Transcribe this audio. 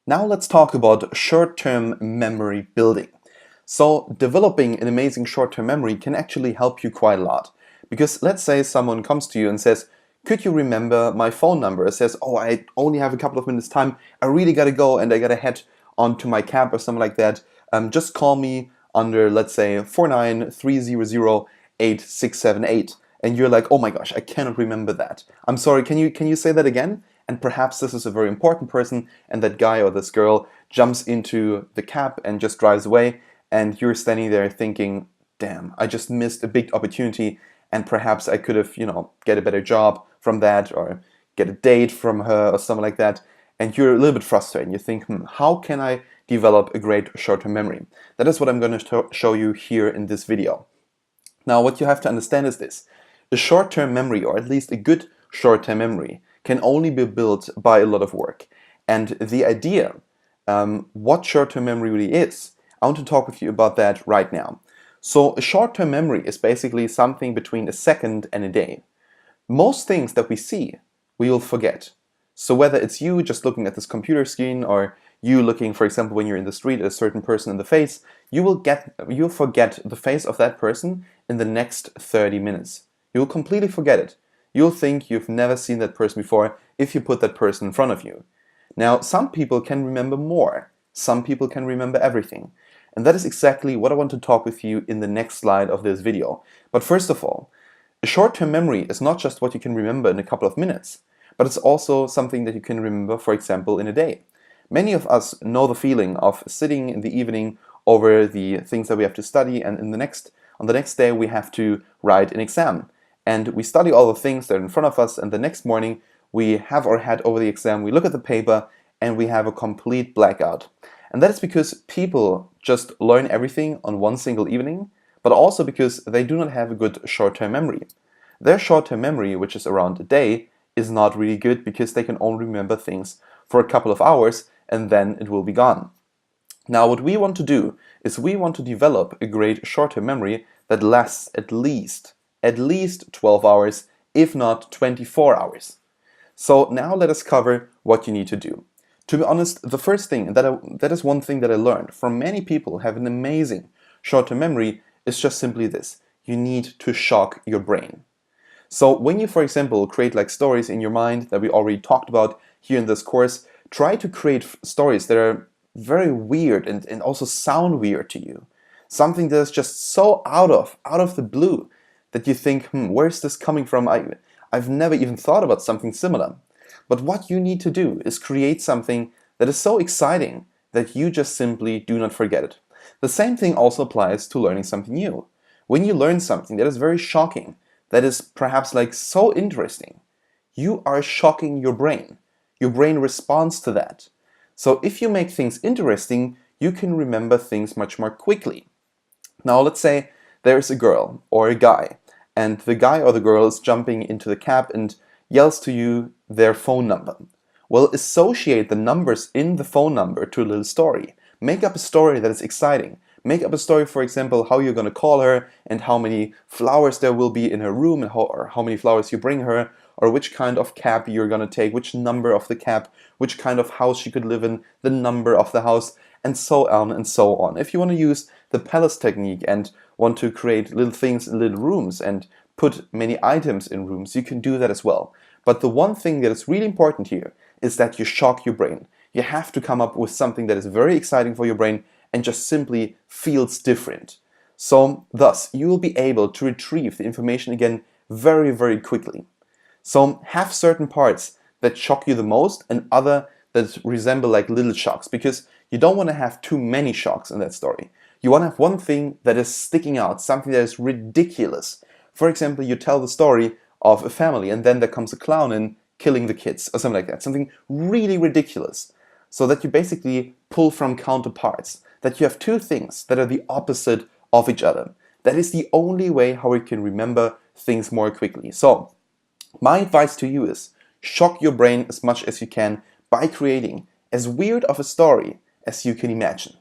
Now let's talk about short-term memory building. So developing an amazing short-term memory can actually help you quite a lot. Because let's say someone comes to you and says, could you remember my phone number? It says, oh, I only have a couple of minutes time. I really gotta go and I gotta head onto my cab or something like that. Just call me under, let's say, 49300868. And you're like, oh my gosh, I cannot remember that. I'm sorry, can you say that again? And perhaps this is a very important person, and that guy or this girl jumps into the cab and just drives away, and you're standing there thinking, damn, I just missed a big opportunity, and perhaps I could have, get a better job from that, or get a date from her, or something like that, and you're a little bit frustrated. You think, how can I develop a great short-term memory? That is what I'm going to show you here in this video. Now, what you have to understand is this. A short-term memory, or at least a good short-term memory, can only be built by a lot of work. And the idea, what short-term memory really is, I want to talk with you about that right now. So a short-term memory is basically something between a second and a day. Most things that we see, we will forget. So whether it's you just looking at this computer screen, or you looking, for example, when you're in the street at a certain person in the face, you'll forget the face of that person in the next 30 minutes. You'll completely forget it. You'll think you've never seen that person before if you put that person in front of you. Now, some people can remember more. Some people can remember everything. And that is exactly what I want to talk with you in the next slide of this video. But first of all, a short-term memory is not just what you can remember in a couple of minutes, but it's also something that you can remember, for example, in a day. Many of us know the feeling of sitting in the evening over the things that we have to study, and on the next day we have to write an exam. And we study all the things that are in front of us, and the next morning we have our head over the exam, we look at the paper, and we have a complete blackout. And that is because people just learn everything on one single evening, but also because they do not have a good short-term memory. Their short-term memory, which is around a day, is not really good because they can only remember things for a couple of hours, and then it will be gone. Now, what we want to do is we want to develop a great short-term memory that lasts at least 12 hours, if not 24 hours. So now let us cover what you need to do. To be honest, the first thing, that is one thing that I learned from many people who have an amazing short-term memory, is just simply this. You need to shock your brain. So when you, for example, create like stories in your mind that we already talked about here in this course, try to create stories that are very weird and also sound weird to you. Something that is just so out of the blue that you think, where's this coming from? I've never even thought about something similar. But what you need to do is create something that is so exciting that you just simply do not forget it. The same thing also applies to learning something new. When you learn something that is very shocking, that is perhaps like so interesting, you are shocking your brain. Your brain responds to that. So if you make things interesting, you can remember things much more quickly. Now let's say there's a girl or a guy, and the guy or the girl is jumping into the cab and yells to you their phone number. Well, associate the numbers in the phone number to a little story. Make up a story that is exciting. Make up a story, for example, how you're going to call her, and how many flowers there will be in her room, and how many flowers you bring her, or which kind of cab you're going to take, which number of the cab, which kind of house she could live in, the number of the house, and so on and so on. If you want to use the palace technique and want to create little things in little rooms and put many items in rooms, you can do that as well. But the one thing that is really important here is that you shock your brain. You have to come up with something that is very exciting for your brain and just simply feels different. So thus, you will be able to retrieve the information again very, very quickly. So have certain parts that shock you the most and other that resemble like little shocks, because you don't want to have too many shocks in that story. You want to have one thing that is sticking out, something that is ridiculous. For example, you tell the story of a family and then there comes a clown in killing the kids or something like that. Something really ridiculous. So that you basically pull from counterparts. That you have two things that are the opposite of each other. That is the only way how we can remember things more quickly. So my advice to you is shock your brain as much as you can by creating as weird of a story as you can imagine.